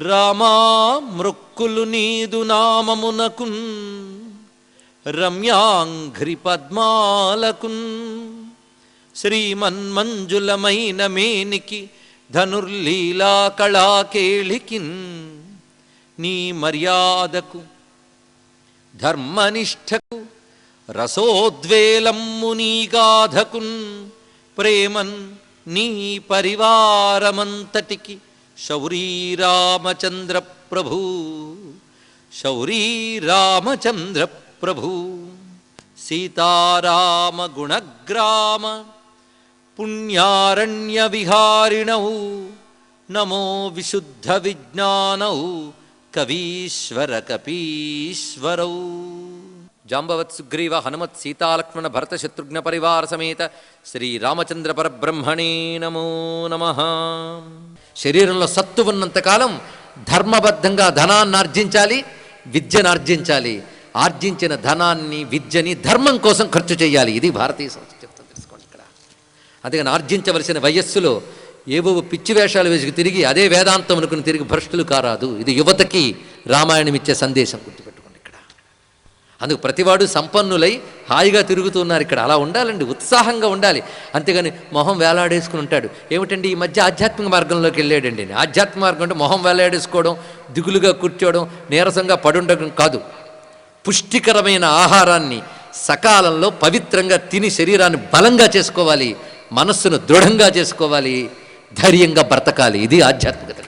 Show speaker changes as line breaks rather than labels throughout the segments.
రామా మృక్కులు నీదు నామమునకున్ రమ్యాంఘ్రి పద్మాలకున్ శ్రీమన్మంజులమైన మేనికి ధనుర్లీలా కళాకేళికిన్ నీ మర్యాదకు ధర్మనిష్టకు రసోద్వేలమ్ము నీ గాధకున్ ప్రేమన్ నీ పరివారమంతటికి శౌరీరామచంద్ర ప్రభు శౌరీరామచంద్ర ప్రభు సీతారామ గుణగ్రామ పుణ్యారణ్య విహారిణౌ నమో విశుద్ధ విజ్ఞానౌ కవీశ్వర కపీశ్వరౌ. జాంబవత్ సుగ్రీవ హనుమత్ సీతాలక్ష్మణ భరత శత్రుఘ్న పరివార సమేత శ్రీరామచంద్ర పరబ్రహ్మణే నమో నమః. శరీరంలో సత్తు ఉన్నంతకాలం ధర్మబద్ధంగా ధనాన్ని ఆర్జించాలి, విద్యను ఆర్జించాలి. ఆర్జించిన ధనాన్ని విద్యని ధర్మం కోసం ఖర్చు చేయాలి. ఇది భారతీయ సంస్కృతి చెప్తుంది, తెలుసుకోండి ఇక్కడ. అందుకని ఆర్జించవలసిన వయస్సులో ఏవో పిచ్చి వేషాలు వేసుకు తిరిగి అదే వేదాంతం అనుకుని తిరిగి భ్రష్టులు కారాదు. ఇది యువతకి రామాయణం ఇచ్చే సందేశం, గుర్తుపెట్టుకోండి ఇక్కడ. అందుకు ప్రతివాడు సంపన్నులై హాయిగా తిరుగుతున్నారు ఇక్కడ. అలా ఉండాలండి, ఉత్సాహంగా ఉండాలి. అంతేగాని మొహం వేలాడేసుకుని ఉంటాడు. ఏమిటండి ఈ మధ్య ఆధ్యాత్మిక మార్గంలోకి వెళ్ళాడండి. ఆధ్యాత్మిక మార్గం అంటే మొహం వేలాడేసుకోవడం, దిగులుగా కూర్చోవడం, నీరసంగా పడుండడం కాదు. పుష్టికరమైన ఆహారాన్ని సకాలంలో పవిత్రంగా తిని శరీరాన్ని బలంగా చేసుకోవాలి, మనస్సును దృఢంగా చేసుకోవాలి, ధైర్యంగా బ్రతకాలి. ఇది ఆధ్యాత్మికత.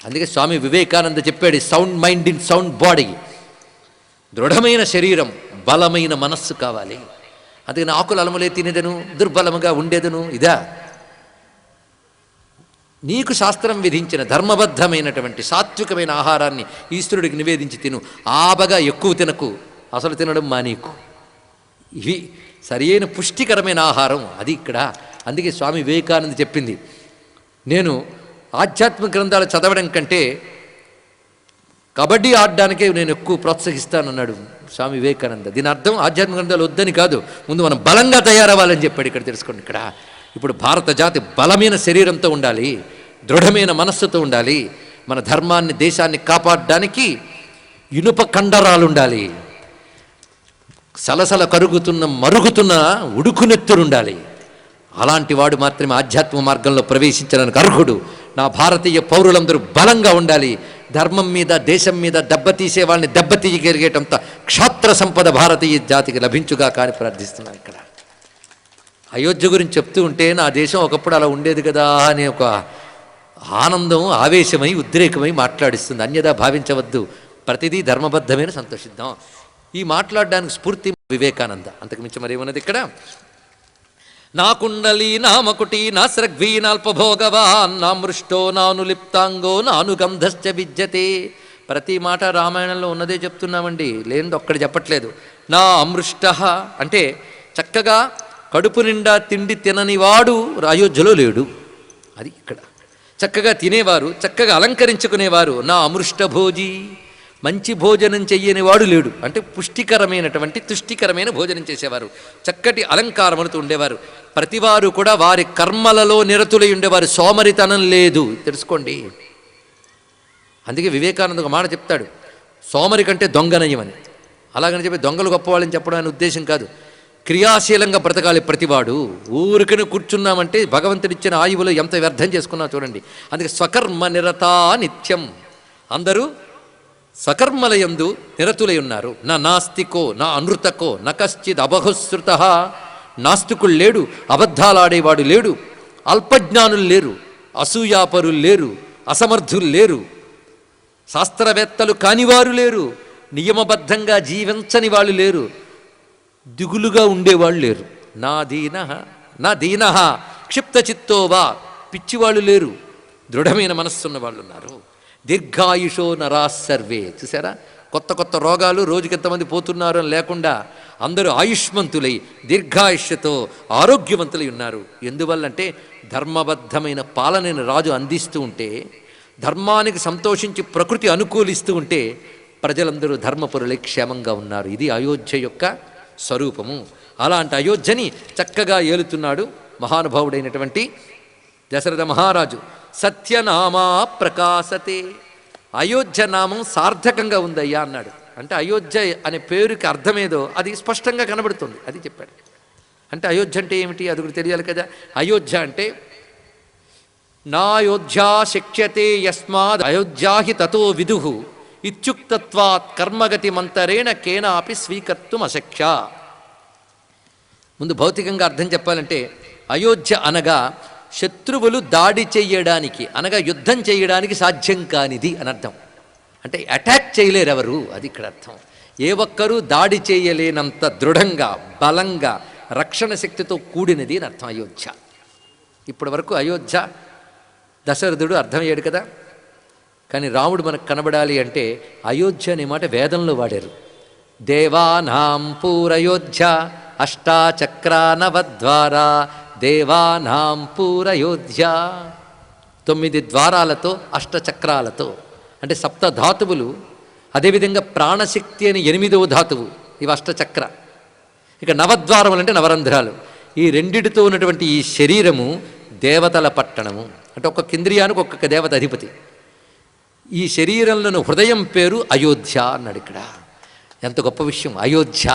అందుకే స్వామి వివేకానంద చెప్పాడు, sound mind in sound body. దృఢమైన శరీరం, బలమైన మనస్సు కావాలి. అందుకని ఆకులు అలములే తినేదను, దుర్బలముగా ఉండేదను. ఇదా నీకు శాస్త్రం విధించిన ధర్మబద్ధమైనటువంటి సాత్వికమైన ఆహారాన్ని ఈశ్వరుడికి నివేదించి తిను. ఆబగా ఎక్కువ తినకు, అసలు తినడం మానీకు. ఇవి సరియైన పుష్టికరమైన ఆహారం, అది ఇక్కడ. అందుకే స్వామి వివేకానంద చెప్పింది, నేను ఆధ్యాత్మిక గ్రంథాలు చదవడం కంటే కబడ్డీ ఆడడానికే నేను ఎక్కువ ప్రోత్సహిస్తానన్నాడు స్వామి వివేకానంద. దీని అర్థం ఆధ్యాత్మిక గ్రంథాలు వద్దని కాదు, ముందు మనం బలంగా తయారవ్వాలని చెప్పాడు ఇక్కడ. తెలుసుకోండి ఇక్కడ. ఇప్పుడు భారత జాతి బలమైన శరీరంతో ఉండాలి, దృఢమైన మనస్సుతో ఉండాలి. మన ధర్మాన్ని, దేశాన్ని కాపాడడానికి ఇనుప కండరాలు ఉండాలి. సలసల కరుగుతున్న మరుగుతున్న ఉడుకునెత్తురుండాలి. అలాంటి వాడు మాత్రమే ఆధ్యాత్మిక మార్గంలో ప్రవేశించడానికి అర్హుడు. నా భారతీయ పౌరులందరూ బలంగా ఉండాలి. ధర్మం మీద, దేశం మీద దెబ్బతీసే వాళ్ళని దెబ్బతీయగలిగేటంత క్షాత్ర సంపద భారతీయ జాతికి లభించుగా కానీ ప్రార్థిస్తున్నాను ఇక్కడ. అయోధ్య గురించి చెప్తూ ఉంటే నా దేశం ఒకప్పుడు అలా ఉండేది కదా అనే ఒక ఆనందం, ఆవేశమై, ఉద్రేకమై మాట్లాడిస్తుంది. అన్యదా భావించవద్దు, ప్రతిదీ ధర్మబద్ధమైన సంతోషిద్దాం. ఈ మాట్లాడడానికి స్ఫూర్తి వివేకానంద, అంతకుమించి మరేమున్నది ఇక్కడ. నా కుండలి నామకుటి నా స్రగ్వీ నాల్పభోగవాన్ నా మృష్టో నాను లిప్తాంగో నాను గంధశ్చ విద్యతే. ప్రతి మాట రామాయణంలో ఉన్నదే చెప్తున్నామండి, లేనిది ఒక్కడి చెప్పట్లేదు. నా అమృష్ట అంటే చక్కగా కడుపు నిండా తిండి తిననివాడు అయోధ్యలో లేడు. అది ఇక్కడ. చక్కగా తినేవారు, చక్కగా అలంకరించుకునేవారు. నా అమృష్ట భోజీ, మంచి భోజనం చెయ్యనివాడు లేడు. అంటే పుష్టికరమైనటువంటి తుష్టికరమైన భోజనం చేసేవారు, చక్కటి అలంకారములతో ఉండేవారు. ప్రతివారు కూడా వారి కర్మలలో నిరతులై ఉండేవారు. సోమరితనం లేదు, తెలుసుకోండి. అందుకే వివేకానంద ఒక మాట చెప్తాడు, సోమరి కంటే దొంగనయ్యమని. అలాగని చెప్పి దొంగలు గొప్పవాళ్ళని చెప్పడం అనే ఉద్దేశం కాదు. క్రియాశీలంగా బ్రతకాలి ప్రతివాడు. ఊరికనే కూర్చున్నామంటే భగవంతుడిచ్చిన ఆయువులో ఎంత వ్యర్థం చేసుకున్నా చూడండి. అందుకే స్వకర్మ నిరతా నిత్యం, అందరూ స్వకర్మలయందు నిరతులై ఉన్నారు. నా నాస్తికో నా అనృతకో న కశ్చిద్ అబహుశ్రుత. నాస్తికులు లేడు, అబద్ధాలాడేవాడు లేడు, అల్పజ్ఞానులు లేరు, అసూయాపరులు లేరు, అసమర్థులు లేరు, శాస్త్రవేత్తలు కానివారు లేరు, నియమబద్ధంగా జీవించని వాళ్ళు లేరు, దిగులుగా ఉండేవాళ్ళు లేరు. నా దీన నా దీన క్షిప్తచిత్తోవా, పిచ్చివాళ్ళు లేరు, దృఢమైన మనస్సున్న వాళ్ళు ఉన్నారు. దీర్ఘాయుషో నరా సర్వే. చూసారా, కొత్త కొత్త రోగాలు రోజుకి ఎంతమంది పోతున్నారు అని లేకుండా అందరూ ఆయుష్మంతులై దీర్ఘాయుష్యతో ఆరోగ్యవంతులై ఉన్నారు. ఎందువల్లంటే ధర్మబద్ధమైన పాలనని రాజు అందిస్తూ ఉంటే, ధర్మానికి సంతోషించి ప్రకృతి అనుకూలిస్తూ ఉంటే ప్రజలందరూ ధర్మపరులై క్షేమంగా ఉన్నారు. ఇది అయోధ్య యొక్క స్వరూపము. అలాంటి అయోధ్యని చక్కగా ఏలుతున్నాడు మహానుభావుడైనటువంటి దశరథ మహారాజు. సత్యనామా ప్రకాశతే. అయోధ్య నామం సార్థకంగా ఉందయ్యా అన్నాడు. అంటే అయోధ్య అనే పేరుకి అర్థమేదో అది స్పష్టంగా కనబడుతుంది, అది చెప్పాడు. అంటే అయోధ్య అంటే ఏమిటి అది కూడా తెలియాలి కదా. అయోధ్య అంటే నాయోధ్యా శక్యతే యస్మాద్ అయోధ్యాహి తతో విదుః ఇత్యుక్తత్వాత్ కర్మగతి మంతరేణ కేనాపి స్వీకర్తుం అశక్య. ముందు భౌతికంగా అర్థం చెప్పాలంటే అయోధ్య అనగా శత్రువులు దాడి చెయ్యడానికి అనగా యుద్ధం చేయడానికి సాధ్యం కానిది అని అర్థం. అంటే అటాక్ చేయలేరు ఎవరు, అది ఇక్కడ అర్థం. ఏ ఒక్కరూ దాడి చేయలేనంత దృఢంగా బలంగా రక్షణ శక్తితో కూడినది అని అర్థం అయోధ్య. ఇప్పటి వరకు అయోధ్య దశరథుడు అర్థమయ్యాడు కదా. కానీ రాముడు మనకు కనబడాలి అంటే అయోధ్య అనే మాట వేదంలో వాడారు. దేవానాం పూరయోధ్య అష్టాచక్రానవద్వారా దేవానాం పూరయోధ్య. 9 ద్వారాలతో అష్టచక్రాలతో అంటే సప్తధాతువులు. అదేవిధంగా ప్రాణశక్తి అని 8వ ధాతువు, ఇవి అష్టచక్ర. ఇక నవద్వారములు అంటే నవరంధ్రాలు. ఈ రెండిటితో ఉన్నటువంటి ఈ శరీరము దేవతల పట్టణము. అంటే ఒక్కొక్క ఇంద్రియానికి ఒక్కొక్క దేవత అధిపతి. ఈ శరీరంలోని హృదయం పేరు అయోధ్య అన్నాడు ఇక్కడ. ఎంత గొప్ప విషయం అయోధ్య.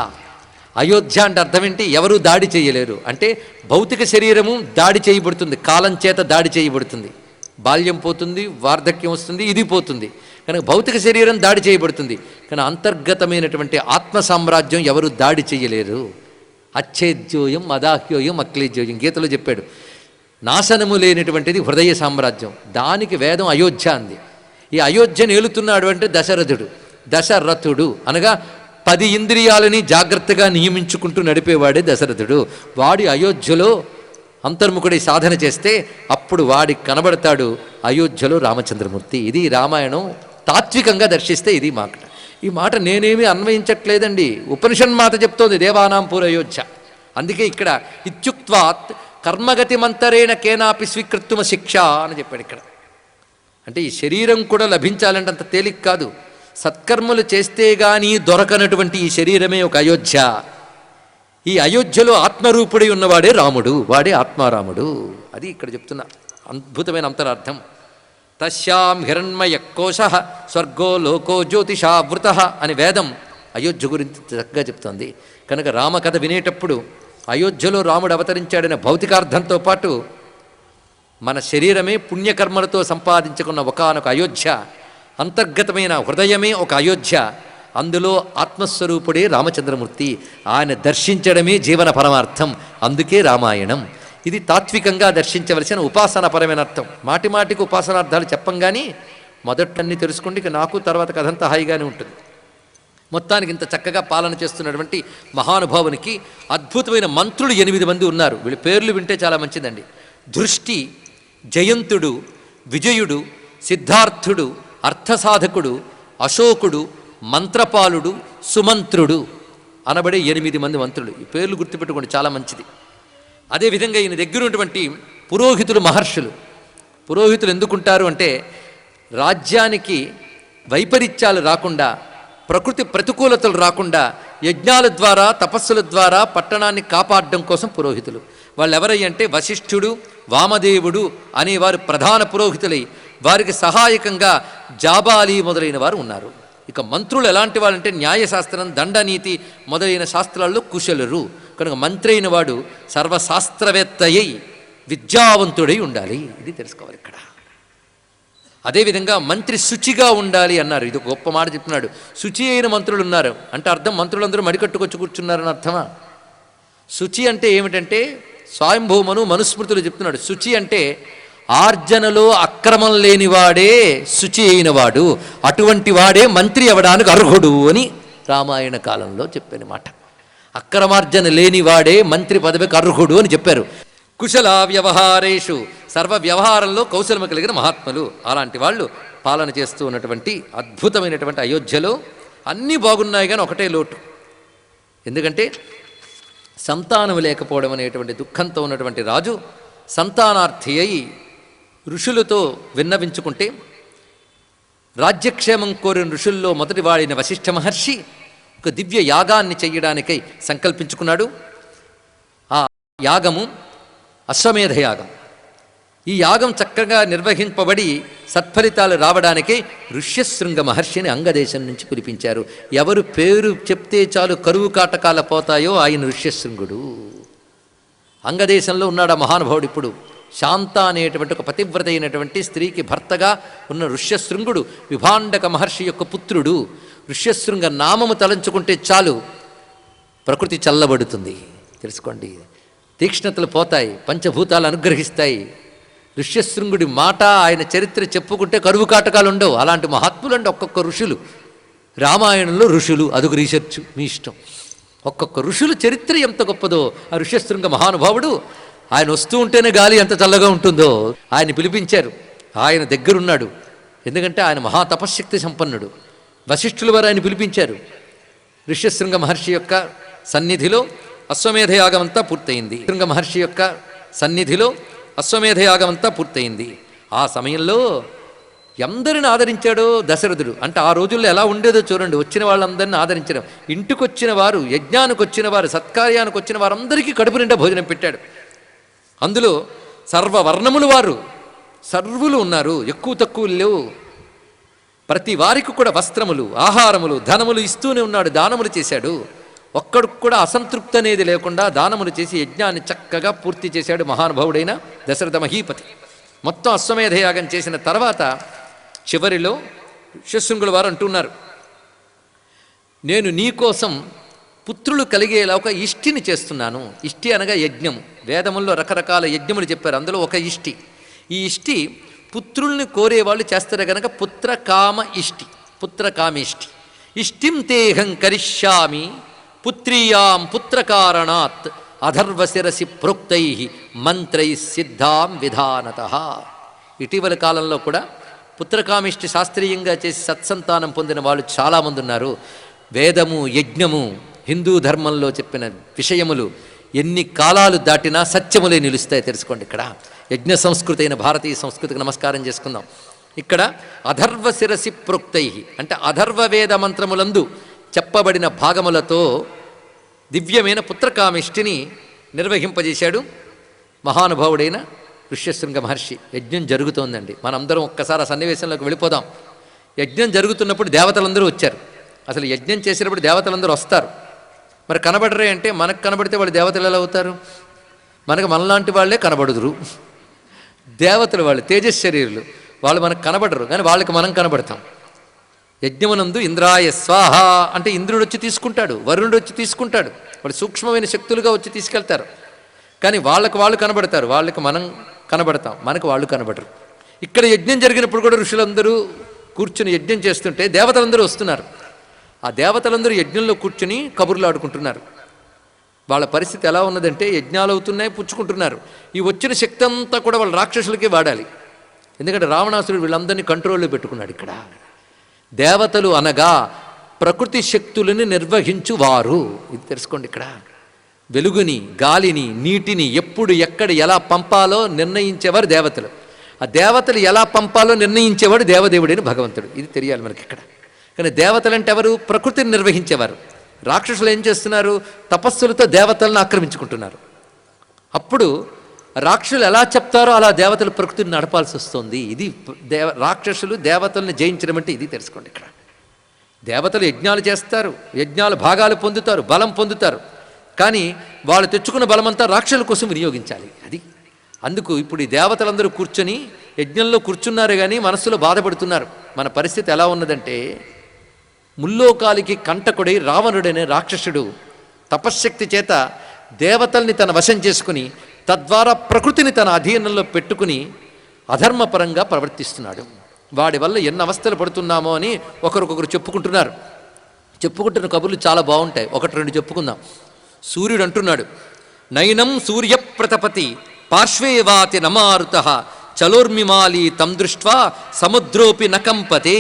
అయోధ్య అంటే అర్థం ఏంటి? ఎవరూ దాడి చేయలేరు. అంటే భౌతిక శరీరము దాడి చేయబడుతుంది, కాలం చేత దాడి చేయబడుతుంది. బాల్యం పోతుంది, వార్ధక్యం వస్తుంది, ఇది పోతుంది. కనుక భౌతిక శరీరం దాడి చేయబడుతుంది. కానీ అంతర్గతమైనటువంటి ఆత్మ సామ్రాజ్యం ఎవరు దాడి చేయలేరు. అచ్ఛేద్యోయం అదాహ్యోయం అక్లేజ్యోయం గీతలో చెప్పాడు. నాశనము లేనటువంటిది హృదయ సామ్రాజ్యం. దానికి వేదం అయోధ్య అంది. ఈ అయోధ్యను ఏలుతున్నాడు అంటే దశరథుడు. దశరథుడు అనగా 10 ఇంద్రియాలని జాగ్రత్తగా నియమించుకుంటూ నడిపేవాడే దశరథుడు. వాడి అయోధ్యలో అంతర్ముఖుడి సాధన చేస్తే అప్పుడు వాడికి కనబడతాడు అయోధ్యలో రామచంద్రమూర్తి. ఇది రామాయణం తాత్వికంగా దర్శిస్తే ఇది మాట. ఈ మాట నేనేమీ అన్వయించట్లేదండి, ఉపనిషన్మాత చెప్తోంది దేవానాం పూరయోధ్య. అందుకే ఇక్కడ ఇత్యుక్త్వాత్ కర్మగతి మంతరేణ కేనాపి స్వీకృత్తుమ శిక్ష అని చెప్పాడు ఇక్కడ. అంటే ఈ శరీరం కూడా లభించాలంటే అంత తేలిక కాదు. సత్కర్మలు చేస్తే గానీ దొరకనటువంటి ఈ శరీరమే ఒక అయోధ్య. ఈ అయోధ్యలో ఆత్మరూపుడై ఉన్నవాడే రాముడు, వాడే ఆత్మారాముడు. అది ఇక్కడ చెప్తున్న అద్భుతమైన అంతరార్థం. తస్యాం హిరణ్మయ కోశ స్వర్గో లోకో జ్యోతిషావృత అని వేదం అయోధ్య గురించి చక్కగా చెప్తోంది. కనుక రామకథ వినేటప్పుడు అయోధ్యలో రాముడు అవతరించాడనే భౌతికార్థంతో పాటు మన శరీరమే పుణ్యకర్మలతో సంపాదించుకున్న ఒకానొక అయోధ్య, అంతర్గతమైన హృదయమే ఒక అయోధ్య. అందులో ఆత్మస్వరూపుడే రామచంద్రమూర్తి. ఆయన దర్శించడమే జీవన పరమార్థం. అందుకే రామాయణం. ఇది తాత్వికంగా దర్శించవలసిన ఉపాసనాపరమైన అర్థం. మాటి మాటికి ఉపాసనార్థాలు చెప్పంగాని మొదటన్ని తెలుసుకోండి. ఇక నాకు తర్వాత కథంతా హాయిగానే ఉంటుంది. మొత్తానికి ఇంత చక్కగా పాలన చేస్తున్నటువంటి మహానుభావునికి అద్భుతమైన మంత్రులు 8 మంది ఉన్నారు. వీళ్ళ పేర్లు వింటే చాలా మంచిదండి. దృష్టి, జయంతుడు, విజయుడు, సిద్ధార్థుడు, అర్థసాధకుడు, అశోకుడు, మంత్రపాలుడు, సుమంత్రుడు అనబడే 8 మంది మంత్రులు. ఈ పేర్లు గుర్తుపెట్టుకోండి, చాలా మంచిది. అదేవిధంగా ఈయన దగ్గర ఉన్నటువంటి పురోహితులు, మహర్షులు. పురోహితులు ఎందుకుంటారు అంటే రాజ్యానికి వైపరీత్యాలు రాకుండా, ప్రకృతి ప్రతికూలతలు రాకుండా యజ్ఞాల ద్వారా తపస్సుల ద్వారా పట్టణాన్ని కాపాడడం కోసం పురోహితులు. వాళ్ళు ఎవరయ్యంటే వశిష్ఠుడు, వామదేవుడు అనేవారు ప్రధాన పురోహితులై వారికి సహాయకంగా జాబాలి మొదలైన వారు ఉన్నారు. ఇక మంత్రులు ఎలాంటి వాళ్ళంటే న్యాయశాస్త్రం, దండనీతి మొదలైన శాస్త్రాల్లో కుశలురు. కనుక మంత్రి అయిన వాడు సర్వశాస్త్రవేత్తయ్యి విద్యావంతుడై ఉండాలి. ఇది తెలుసుకోవాలి ఇక్కడ. అదేవిధంగా మంత్రి శుచిగా ఉండాలి అన్నారు. ఇది ఒక గొప్ప మాట చెప్తున్నాడు. శుచి అయిన మంత్రులు ఉన్నారు అంటే అర్థం మంత్రులందరూ మడికట్టుకొచ్చి కూర్చున్నారని అర్థమా? శుచి అంటే ఏమిటంటే స్వయంభూమను మనుస్మృతులు చెప్తున్నాడు. శుచి అంటే ఆర్జనలో అక్రమం లేనివాడే శుచి అయినవాడు, అటువంటి వాడే మంత్రి అవడానికి అర్హుడు అని రామాయణ కాలంలో చెప్పిన మాట. అక్రమార్జన లేనివాడే మంత్రి పదవికి అర్హుడు అని చెప్పారు. కుశల వ్యవహారేషు, సర్వ వ్యవహారంలో కౌశలము కలిగిన మహాత్ములు. అలాంటి వాళ్ళు పాలన చేస్తూ ఉన్నటువంటి అద్భుతమైనటువంటి అయోధ్యలో అన్నీ బాగున్నాయి కానీ ఒకటే లోటు. ఎందుకంటే సంతానం లేకపోవడం అనేటువంటి దుఃఖంతో ఉన్నటువంటి రాజు సంతానార్థి అయి ఋషులతో విన్నవించుకుంటే రాజ్యక్షేమం కోరిన ఋషుల్లో మొదటి వాడిన వశిష్ఠ మహర్షి ఒక దివ్య యాగాన్ని చెయ్యడానికై సంకల్పించుకున్నాడు. ఆ యాగము అశ్వమేధ యాగం. ఈ యాగం చక్కగా నిర్వహింపబడి సత్ఫలితాలు రావడానికే ఋష్యశృంగ మహర్షిని అంగదేశం నుంచి పిలిపించారు. ఎవరు పేరు చెప్తే చాలు కరువు కాటకాల పోతాయో ఆయన ఋష్యశృంగుడు. అంగదేశంలో ఉన్నాడు ఆ మహానుభావుడు. ఇప్పుడు శాంత అనేటువంటి ఒక పతివ్రత అయినటువంటి స్త్రీకి భర్తగా ఉన్న ఋష్యశృంగుడు విభాండక మహర్షి యొక్క పుత్రుడు. ఋష్యశృంగ నామము తలంచుకుంటే చాలు ప్రకృతి చల్లబడుతుంది. తెలుసుకోండి, తీక్ష్ణతలు పోతాయి, పంచభూతాలు అనుగ్రహిస్తాయి. ఋష్యశృంగుడి మాట, ఆయన చరిత్ర చెప్పుకుంటే కరువు కాటకాలు ఉండవు. అలాంటి మహాత్ములు అంటే ఒక్కొక్క ఋషులు. రామాయణంలో ఋషులు, అదొక రీసెర్చ్, మీ ఇష్టం. ఒక్కొక్క ఋషుల చరిత్ర ఎంత గొప్పదో. ఆ ఋష్యశృంగ మహానుభావుడు ఆయన వస్తూ ఉంటేనే గాలి ఎంత చల్లగా ఉంటుందో. ఆయన పిలిపించారు, ఆయన దగ్గరున్నాడు. ఎందుకంటే ఆయన మహాతపశ్శక్తి సంపన్నుడు. వశిష్ఠుల వారు ఆయన పిలిపించారు. ఋష్యశృంగ మహర్షి యొక్క సన్నిధిలో అశ్వమేధయాగం అంతా పూర్తయింది. శృంగ మహర్షి యొక్క సన్నిధిలో అశ్వమేధయాగం అంతా పూర్తయింది. ఆ సమయంలో ఎందరిని ఆదరించాడో దశరథుడు. అంటే ఆ రోజుల్లో ఎలా ఉండేదో చూడండి. వచ్చిన వాళ్ళందరినీ ఆదరించడం, ఇంటికొచ్చిన వారు, యజ్ఞానికి వచ్చిన వారు, సత్కార్యానికి వచ్చిన వారందరికీ కడుపు నిండా భోజనం పెట్టాడు. అందులో సర్వవర్ణములు వారు, సర్వులు ఉన్నారు, ఎక్కువ తక్కువ లేవు. ప్రతి వారికి కూడా వస్త్రములు, ఆహారములు, ధనములు ఇస్తూనే ఉన్నాడు. దానములు చేశాడు. ఒక్కడికి కూడా అసంతృప్తి అనేది లేకుండా దానములు చేసి యజ్ఞాన్ని చక్కగా పూర్తి చేశాడు మహానుభావుడైన దశరథ మహీపతి. మొత్తం అశ్వమేధయాగం చేసిన తర్వాత చివరిలో ఋష్యశృంగుల వారు అంటున్నారు, నేను నీకోసం పుత్రులు కలిగేలా ఒక ఇష్టిని చేస్తున్నాను. ఇష్టి అనగా యజ్ఞం. వేదముల్లో రకరకాల యజ్ఞములు చెప్పారు, అందులో ఒక ఇష్టి. ఈ ఇష్టి పుత్రుల్ని కోరేవాళ్ళు చేస్తారు కనుక పుత్రకామ ఇష్టి, పుత్రకామిష్టి. ఇష్టిం తేహం కరిష్యామి పుత్రీయాం పుత్రకారణాత్ అధర్వశిరసి ప్రోక్తై మంత్రై సిద్ధాం విధానతః. ఇటీవల కాలంలో కూడా పుత్రకామిష్టి శాస్త్రీయంగా చేసి సత్సంతానం పొందిన వాళ్ళు చాలామంది ఉన్నారు. వేదము, యజ్ఞము, హిందూ ధర్మంలో చెప్పిన విషయములు ఎన్ని కాలాలు దాటినా సత్యములే నిలుస్తాయి. తెలుసుకోండి. ఇక్కడ యజ్ఞ సంస్కృతి అయిన భారతీయ సంస్కృతికి నమస్కారం చేసుకుందాం. ఇక్కడ అధర్వ శిరసి ప్రోక్తై అంటే అధర్వ వేద మంత్రములందు చెప్పబడిన భాగములతో దివ్యమైన పుత్రకామిష్టిని నిర్వహింపజేశాడు మహానుభావుడైన ఋష్యశృంగ మహర్షి. యజ్ఞం జరుగుతోందండి. మనందరం ఒక్కసారి ఆ సన్నివేశంలోకి వెళ్ళిపోదాం. యజ్ఞం జరుగుతున్నప్పుడు దేవతలందరూ వచ్చారు. అసలు యజ్ఞం చేసేటప్పుడు దేవతలందరూ వస్తారు. మరి కనబడరే అంటే, మనకు కనబడితే వాళ్ళు దేవతలు ఎలా అవుతారు? మనకు మనలాంటి వాళ్ళే కనబడుదురు. దేవతలు వాళ్ళు తేజశరీరులు, వాళ్ళు మనకు కనబడరు, కానీ వాళ్ళకి మనం కనబడతాం. యజ్ఞమునందు ఇంద్రాయ స్వాహ అంటే ఇంద్రుడు వచ్చి తీసుకుంటాడు, వరుణుడు వచ్చి తీసుకుంటాడు. వాళ్ళు సూక్ష్మమైన శక్తులుగా వచ్చి తీసుకెళ్తారు. కానీ వాళ్ళకు వాళ్ళు కనబడతారు, వాళ్ళకి మనం కనబడతాం, మనకు వాళ్ళు కనబడరు. ఇక్కడ యజ్ఞం జరిగినప్పుడు కూడా ఋషులందరూ కూర్చుని యజ్ఞం చేస్తుంటే దేవతలందరూ వస్తున్నారు. ఆ దేవతలందరూ యజ్ఞంలో కూర్చుని కబుర్లు ఆడుకుంటున్నారు. వాళ్ళ పరిస్థితి ఎలా ఉన్నదంటే, యజ్ఞాలు అవుతున్నాయి, పుచ్చుకుంటున్నారు. ఈ వచ్చిన శక్తి అంతా కూడా వాళ్ళ రాక్షసులకే వాడాలి. ఎందుకంటే రావణాసురుడు వీళ్ళందరినీ కంట్రోల్లో పెట్టుకున్నాడు. ఇక్కడ దేవతలు అనగా ప్రకృతి శక్తులని నిర్వహించువారు. ఇది తెలుసుకోండి. ఇక్కడ వెలుగుని, గాలిని, నీటిని ఎప్పుడు ఎక్కడ ఎలా పంపాలో నిర్ణయించేవారు దేవతలు. ఆ దేవతలు ఎలా పంపాలో నిర్ణయించేవాడు దేవదేవుడైన భగవంతుడు. ఇది తెలియాలి మనకి ఇక్కడ. కానీ దేవతలు అంటే ఎవరు? ప్రకృతిని నిర్వహించేవారు. రాక్షసులు ఏం చేస్తున్నారు? తపస్సులతో దేవతలను ఆక్రమించుకుంటున్నారు. అప్పుడు రాక్షసులు ఎలా చెప్తారో అలా దేవతలు ప్రకృతిని నడపాల్సి వస్తుంది. ఇది రాక్షసులు దేవతలను జయించడం అంటే ఇది తెలుసుకోండి. ఇక్కడ దేవతలు యజ్ఞాలు చేస్తారు, యజ్ఞాలు భాగాలు పొందుతారు, బలం పొందుతారు. కానీ వాళ్ళు తెచ్చుకున్న బలమంతా రాక్షసుల కోసం వినియోగించాలి. అది అందుకు ఇప్పుడు ఈ దేవతలందరూ కూర్చొని యజ్ఞంలో కూర్చున్నారు, కానీ మనస్సులో బాధపడుతున్నారు. మన పరిస్థితి ఎలా ఉన్నదంటే, ముల్లోకాలికి కంటకుడై రావణుడనే రాక్షసుడు తపశ్శక్తి చేత దేవతల్ని తన వశం చేసుకుని తద్వారా ప్రకృతిని తన అధీనంలో పెట్టుకుని అధర్మపరంగా ప్రవర్తిస్తున్నాడు. వాడి వల్ల ఎన్ని అవస్థలు పడుతున్నామో అని ఒకరికొకరు చెప్పుకుంటున్నారు. చెప్పుకుంటున్న కబుర్లు చాలా బాగుంటాయి. ఒకటి రెండు చెప్పుకుందాం. సూర్యుడు అంటున్నాడు, నైనం సూర్య ప్రతపతి పార్శ్వేవాతి నమారుత చలోర్మిమాలి తం దృష్ట్వా సముద్రోపి నకంపతే.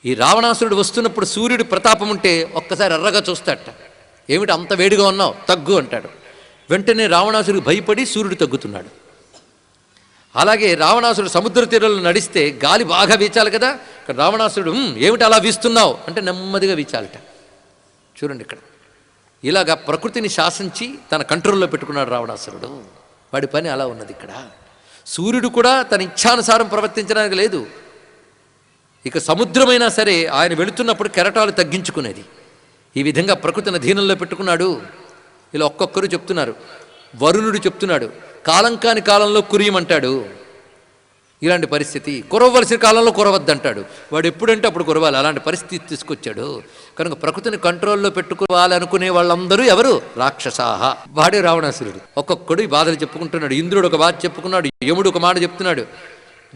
ఈ రావణాసురుడు వస్తున్నప్పుడు సూర్యుడు ప్రతాపం ఉంటే ఒక్కసారి ఎర్రగా చూస్తాడట. ఏమిటి అంత వేడిగా ఉన్నావు, తగ్గు అంటాడు. వెంటనే రావణాసురుడు భయపడి సూర్యుడు తగ్గుతున్నాడు. అలాగే రావణాసురుడు సముద్ర తీరంలో నడిస్తే గాలి బాగా వీచాలి కదా. రావణాసురుడు ఏమిటి అలా వీస్తున్నావు అంటే నెమ్మదిగా వీచాలట. చూడండి ఇక్కడ ఇలాగా ప్రకృతిని శాసించి తన కంట్రోల్లో పెట్టుకున్నాడు రావణాసురుడు. వాడి పని అలా ఉన్నది. ఇక్కడ సూర్యుడు కూడా తన ఇచ్ఛానుసారం ప్రవర్తించడానికి లేదు. ఇక సముద్రమైనా సరే ఆయన వెళుతున్నప్పుడు కెరటాలు తగ్గించుకునేది. ఈ విధంగా ప్రకృతిని అధీనంలో పెట్టుకున్నాడు. ఇలా ఒక్కొక్కరు చెప్తున్నారు. వరుణుడు చెప్తున్నాడు, కాలం కాని కాలంలో కురియమంటాడు. ఇలాంటి పరిస్థితి, కురవలసిన కాలంలో కురవద్దంటాడు. వాడు ఎప్పుడంటే అప్పుడు కురవాలి, అలాంటి పరిస్థితి తీసుకొచ్చాడు. కనుక ప్రకృతిని కంట్రోల్లో పెట్టుకోవాలనుకునే వాళ్ళందరూ ఎవరు? రాక్షసాహ. వాడే రావణాసురుడు. ఒక్కొక్కడు ఈ బాధలు చెప్పుకుంటున్నాడు. ఇంద్రుడు ఒక బాధ చెప్పుకున్నాడు, యముడు ఒక మాట చెప్తున్నాడు.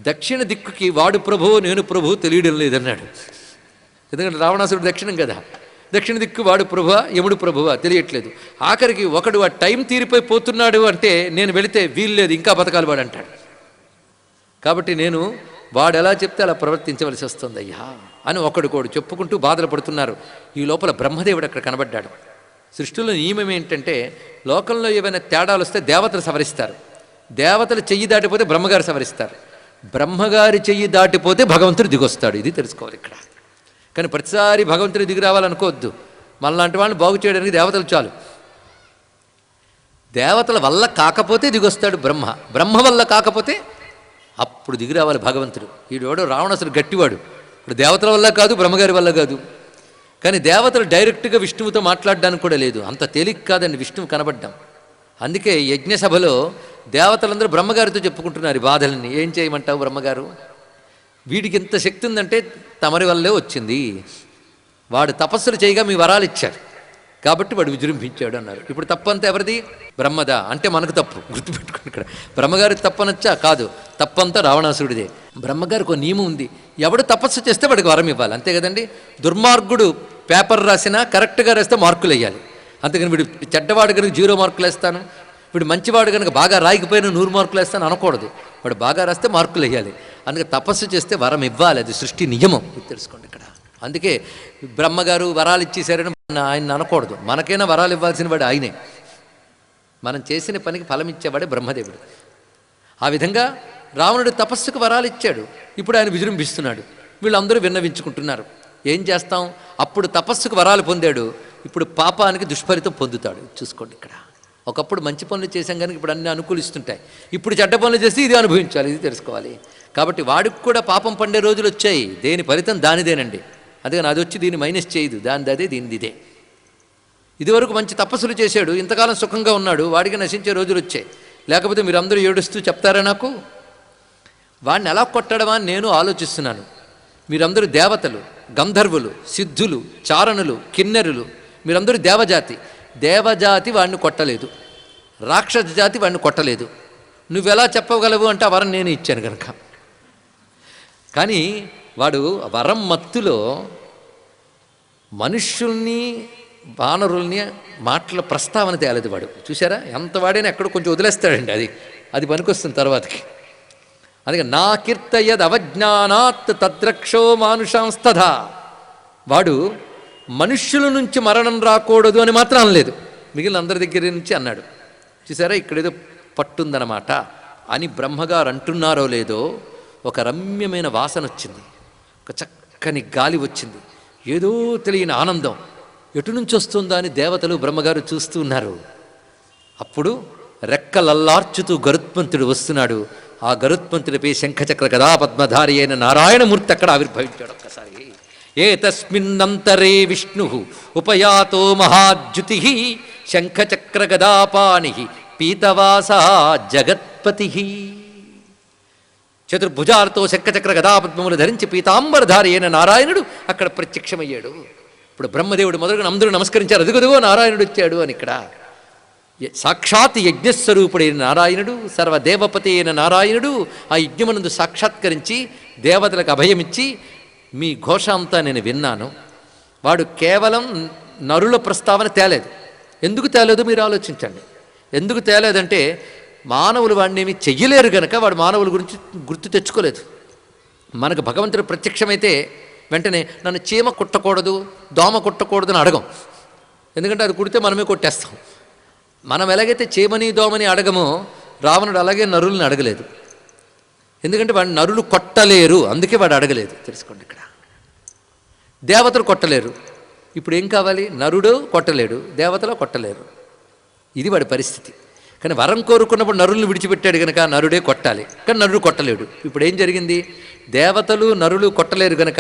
దక్షిణ దిక్కుకి వాడు ప్రభువు నేను ప్రభువు తెలియడం లేదన్నాడు. ఎందుకంటే రావణాసురుడు దక్షిణం కదా, దక్షిణ దిక్కు వాడు ప్రభువా యముడు ప్రభువా తెలియట్లేదు. ఆఖరికి ఒకడు ఆ టైం తీరిపోయి పోతున్నాడు అంటే నేను వెళితే వీల్లేదు, ఇంకా బతకాలి వాడు అంటాడు. కాబట్టి నేను వాడు ఎలా చెప్తే అలా ప్రవర్తించవలసి వస్తుంది అయ్యా అని ఒకడు చెప్పుకుంటూ బాధలు పడుతున్నారు. ఈ లోపల బ్రహ్మదేవుడు అక్కడ కనబడ్డాడు. సృష్టిలో నియమం ఏంటంటే లోకంలో ఏవైనా తేడాలు వస్తే దేవతలు సవరిస్తారు. దేవతలు చెయ్యి దాటిపోతే బ్రహ్మగారు సవరిస్తారు. బ్రహ్మగారి చెయ్యి దాటిపోతే భగవంతుడు దిగొస్తాడు. ఇది తెలుసుకోవాలి ఇక్కడ. కానీ ప్రతిసారి భగవంతుడు దిగి రావాలనుకోవద్దు. మనలాంటి వాళ్ళని బాగు చేయడానికి దేవతలు చాలు. దేవతల వల్ల కాకపోతే దిగొస్తాడు బ్రహ్మ, బ్రహ్మ వల్ల కాకపోతే అప్పుడు దిగి రావాలి భగవంతుడు. వీడు రావణాసురుడు గట్టివాడు. ఇప్పుడు దేవతల వల్ల కాదు, బ్రహ్మగారి వల్ల కాదు. కానీ దేవతలు డైరెక్ట్గా విష్ణువుతో మాట్లాడడానికి కూడా లేదు. అంత తేలిక కాదండి విష్ణువు కనబడ్డాం. అందుకే యజ్ఞసభలో దేవతలందరూ బ్రహ్మగారితో చెప్పుకుంటున్నారు ఈ బాధల్ని. ఏం చేయమంటావు బ్రహ్మగారు? వీడికి ఇంత శక్తి ఉందంటే తమరి వల్లే వచ్చింది. వాడు తపస్సులు చేయగా మీ వరాలు ఇచ్చారు కాబట్టి వాడు విజృంభించాడు అన్నారు. ఇప్పుడు తప్పంతా ఎవరిది? బ్రహ్మదా అంటే మనకు తప్పు. గుర్తుపెట్టుకోండి, ఇక్కడ బ్రహ్మగారికి తప్పనొచ్చా? కాదు, తప్పంతా రావణాసురుడిదే. బ్రహ్మగారికి ఒక నియమం ఉంది, ఎవడు తపస్సు చేస్తే వాడికి వరం ఇవ్వాలి, అంతే కదండి. దుర్మార్గుడు పేపర్ రాసినా కరెక్ట్గా రాస్తే మార్కులు వేయాలి. అంతేగాని వీడు చెడ్డవాడు కనుక 0 మార్కులు వేస్తాను, వీడు మంచివాడు కనుక బాగా రాయకపోయినా 100 మార్కులు వేస్తాను అనకూడదు. వాడు బాగా రాస్తే మార్కులు వేయాలి. అందుకే తపస్సు చేస్తే వరం ఇవ్వాలి, అది సృష్టి నియమం. ఇది తెలుసుకోండి ఇక్కడ. అందుకే బ్రహ్మగారు వరాలు ఇచ్చేసారని ఆయన అనకూడదు. మనకైనా వరాలు ఇవ్వాల్సిన వాడు ఆయనే. మనం చేసిన పనికి ఫలం ఇచ్చేవాడే బ్రహ్మదేవుడు. ఆ విధంగా రావణుడు తపస్సుకు వరాలు ఇచ్చాడు. ఇప్పుడు ఆయన విజృంభిస్తున్నాడు. వీళ్ళందరూ విన్నవించుకుంటున్నారు. ఏం చేస్తాం? అప్పుడు తపస్సుకు వరాలు పొందాడు, ఇప్పుడు పాపానికి దుష్ఫలితం పొందుతాడు. చూసుకోండి ఇక్కడ. ఒకప్పుడు మంచి పనులు చేశాం కనుక ఇప్పుడు అన్నీ అనుకూలిస్తుంటాయి. ఇప్పుడు చెడ్డ పనులు చేసి ఇది అనుభవించాలి, ఇది తెలుసుకోవాలి. కాబట్టి వాడికి కూడా పాపం పండే రోజులు వచ్చాయి. దేని ఫలితం దానిదేనండి. అందుకని అది వచ్చి దీన్ని మైనస్ చేయదు, దానిదే దీనిది ఇదే. ఇదివరకు మంచి తపస్సులు చేశాడు, ఇంతకాలం సుఖంగా ఉన్నాడు, వాడికి నశించే రోజులు వచ్చాయి. లేకపోతే మీరందరూ ఏడుస్తూ చెప్తారా నాకు? వాడిని ఎలా కొట్టడమా అని నేను ఆలోచిస్తున్నాను. మీరందరూ దేవతలు, గంధర్వులు, సిద్ధులు, చారణులు, కిన్నెరులు, మీరందరూ దేవజాతి. దేవజాతి వాడిని కొట్టలేదు, రాక్షస జాతి వాడిని కొట్టలేదు. నువ్వెలా చెప్పగలవు అంటే ఆ వరం నేను ఇచ్చాను కనుక. కానీ వాడు వరం మత్తులో మనుష్యుల్ని వానరుల్ని మాటల ప్రస్తావన తేలేదు వాడు. చూసారా, ఎంత వాడైనా ఎక్కడో కొంచెం వదిలేస్తాడండి. అది పనికొస్తుంది తర్వాతకి. అందుకే నా కీర్తయద్ అవజ్ఞానాత్ తద్రక్షో మానుషాంస్తథా. వాడు మనుష్యుల నుంచి మరణం రాకూడదు అని మాత్రం అనలేదు, మిగిలిన అందరి దగ్గర నుంచి అన్నాడు. చూసారా, ఇక్కడేదో పట్టుందన్నమాట అని బ్రహ్మగారు అంటున్నారో లేదో, ఒక రమ్యమైన వాసన వచ్చింది, ఒక చక్కని గాలి వచ్చింది, ఏదో తెలియని ఆనందం ఎటు నుంచి వస్తుందా అని దేవతలు బ్రహ్మగారు చూస్తూ ఉన్నారు. అప్పుడు రెక్కలల్లార్చుతూ గరుత్మంతుడు వస్తున్నాడు. ఆ గరుత్మంతుడిపై శంఖచక్ర గదా పద్మధారి అయిన నారాయణమూర్తి అక్కడ ఆవిర్భవించాడు. ఒక్కసారి ఏతస్మిన్నంతరే విష్ణు ఉపయాతో మహాద్యుతి శంఖచక్ర గదాపాని పీతవాస జగత్పతి. చతుర్భుజాలతో శంఖచక్ర గదాపద్మములు ధరించి పీతాంబరధారి అయిన నారాయణుడు అక్కడ ప్రత్యక్షమయ్యాడు. ఇప్పుడు బ్రహ్మదేవుడు మొదలుగా అందరూ నమస్కరించారు, అదుగదుగో నారాయణుడు వచ్చాడు అని. ఇక్కడ సాక్షాత్ యజ్ఞస్వరూపుడైన నారాయణుడు, సర్వదేవపతి అయిన నారాయణుడు ఆ యజ్ఞమునందు సాక్షాత్కరించి దేవతలకు అభయమిచ్చి, మీ ఘోష అంతా నేను విన్నాను. వాడు కేవలం నరుల ప్రస్తావన తేలేదు. ఎందుకు తేలేదు మీరు ఆలోచించండి. ఎందుకు తేలేదంటే మానవులు వాడిని ఏమి చెయ్యలేరు గనక వాడు మానవుల గురించి గుర్తు తెచ్చుకోలేదు. మనకు భగవంతుడు ప్రత్యక్షమైతే వెంటనే నన్ను చీమ కుట్టకూడదు, దోమ కుట్టకూడదు అని అడగం. ఎందుకంటే అది కుడితే మనమే కొట్టేస్తాం. మనం ఎలాగైతే చీమని దోమని అడగమో రావణుడు అలాగే నరుల్ని అడగలేదు. ఎందుకంటే వాడిని నరులు కొట్టలేరు, అందుకే వాడు అడగలేదు. తెలుసుకోండి ఇక్కడ. దేవతలు కొట్టలేరు. ఇప్పుడు ఏం కావాలి? నరుడు కొట్టలేడు, దేవతలు కొట్టలేరు. ఇది వాడి పరిస్థితి. కానీ వరం కోరుకున్నప్పుడు నరుల్ని విడిచిపెట్టాడు కనుక నరుడే కొట్టాలి, కానీ నరుడు కొట్టలేడు. ఇప్పుడు ఏం జరిగింది? దేవతలు నరులు కొట్టలేరు కనుక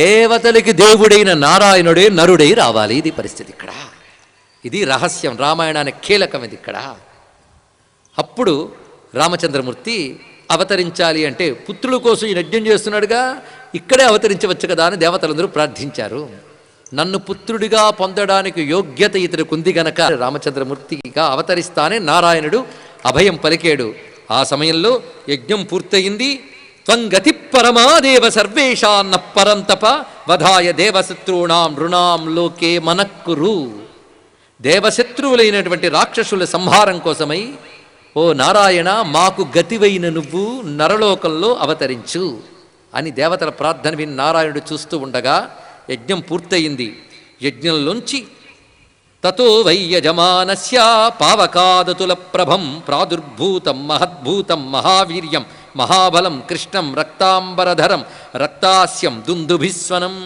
దేవతలకి దేవుడైన నారాయణుడే నరుడై రావాలి. ఇది పరిస్థితి ఇక్కడ. ఇది రహస్యం, రామాయణానికి కీలకం ఇది ఇక్కడ. అప్పుడు రామచంద్రమూర్తి అవతరించాలి అంటే పుత్రుల కోసం ఈ యజ్ఞం చేస్తున్నాడుగా, ఇక్కడే అవతరించవచ్చు కదా అని దేవతలందరూ ప్రార్థించారు. నన్ను పుత్రుడిగా పొందడానికి యోగ్యత ఇతనికి ఉంది గనక రామచంద్రమూర్తిగా అవతరిస్తానే నారాయణుడు అభయం పలికాడు. ఆ సమయంలో యజ్ఞం పూర్తయింది. త్వంగతి పరమాదేవ సర్వేషాన్న పరంతప వధాయ దేవశత్రువుణాం రుణాం లోకే మనక్కురు. దేవశత్రువులైనటువంటి రాక్షసుల సంహారం కోసమై ఓ నారాయణ మాకు గతివైన నువ్వు నరలోకంలో అవతరించు అని దేవతల ప్రార్థన విని నారాయణుడు చూస్తూ ఉండగా యజ్ఞం పూర్తయింది. యజ్ఞంలోంచి తతో వై యజమానస్య పావకాదతుల ప్రభం ప్రాదుర్భూతం మహద్భూతం మహావీర్యం మహాబలం కృష్ణం రక్తాంబరధరం రక్తాస్యం దుందుభిస్వనం.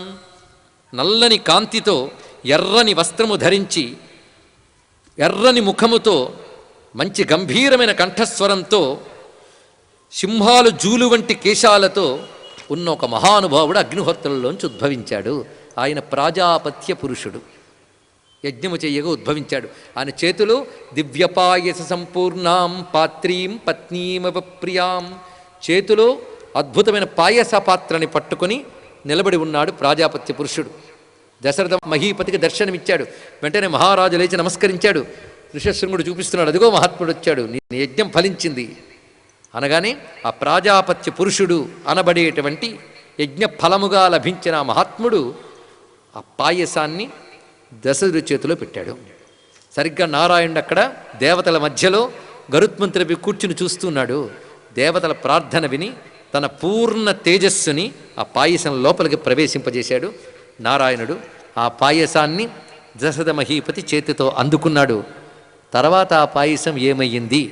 నల్లని కాంతితో ఎర్రని వస్త్రము ధరించి ఎర్రని ముఖముతో మంచి గంభీరమైన కంఠస్వరంతో సింహాలు జూలు వంటి కేశాలతో ఉన్న ఒక మహానుభావుడు అగ్నిహోత్రుల్లోంచి ఉద్భవించాడు. ఆయన ప్రాజాపత్య పురుషుడు. యజ్ఞము చెయ్యగా ఉద్భవించాడు. ఆయన చేతిలో దివ్యపాయస సంపూర్ణాం పాత్రీం పత్నీమవ ప్రియాం, చేతిలో అద్భుతమైన పాయస పాత్రని పట్టుకొని నిలబడి ఉన్నాడు ప్రాజాపత్య పురుషుడు. దశరథ మహీపతికి దర్శనమిచ్చాడు. వెంటనే మహారాజు లేచి నమస్కరించాడు. ఋషశృంగుడు చూపిస్తున్నాడు, అదిగో మహాత్ముడు వచ్చాడు, నీ యజ్ఞం ఫలించింది అనగానే ఆ ప్రాజాపత్య పురుషుడు అనబడేటువంటి యజ్ఞ ఫలముగా లభించిన మహాత్ముడు ఆ పాయసాన్ని దశరథుడి చేతిలో పెట్టాడు. సరిగ్గా నారాయణుడు అక్కడ దేవతల మధ్యలో గరుత్మంతుడిపై కూర్చుని చూస్తున్నాడు. దేవతల ప్రార్థన విని తన పూర్ణ తేజస్సుని ఆ పాయసం లోపలికి ప్రవేశింపజేశాడు. నారాయణుడు ఆ పాయసాన్ని దశరథ మహీపతి చేతితో అందుకున్నాడు. తర్వాత ఆ పాయసం ఏమయ్యింది?